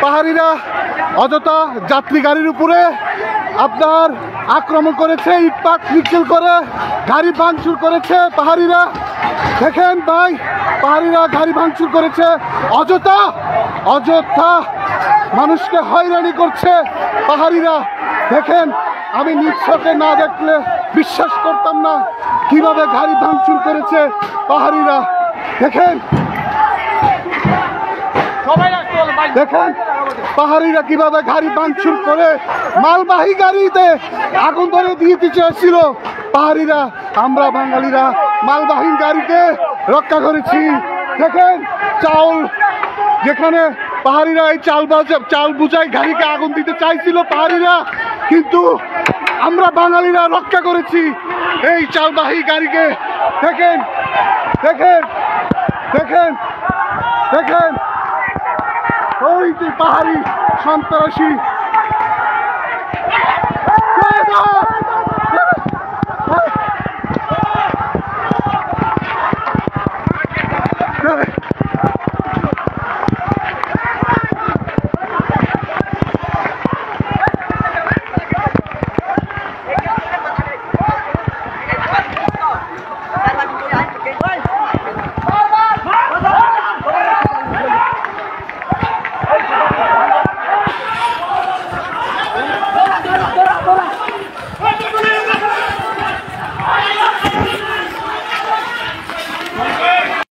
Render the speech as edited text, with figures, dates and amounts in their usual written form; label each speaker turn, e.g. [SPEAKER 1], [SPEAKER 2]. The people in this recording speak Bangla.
[SPEAKER 1] পাহাড়িরা অযথা যাত্রী গাড়ির উপরে আপনার আক্রমণ করেছে, ইটপাট নিক্ষেপ করে গাড়ি ভাঙচুর করেছে পাহাড়িরা। দেখেন ভাই, পাহাড়িরা গাড়ি ভাঙচুর করেছে, অযথা অযথা মানুষকে হয়রানি করছে পাহাড়িরা। দেখেন, আমি নিজ চোখে না দেখলে বিশ্বাস করতাম না কিভাবে গাড়ি ভাঙচুর করেছে পাহাড়িরা। দেখেন দেখেন পাহাড়িরা কিভাবে গাড়ি ভাঙচুর করে মালবাহী গাড়িতে আগুন ধরে দিতে চেয়েছিল পাহাড়িরা। আমরা বাঙালিরা মালবাহী গাড়িকে রক্ষা করেছি। দেখেন চাউল, যেখানে পাহাড়িরা এই চাল বুঝাই গাড়িকে আগুন দিতে চাইছিল পাহাড়িরা, কিন্তু আমরা বাঙালিরা রক্ষা করেছি এই চালবাহী গাড়িকে। দেখেন দেখেন দেখেন দেখেন ওই যে পাহাড়ি সন্ত্রাসী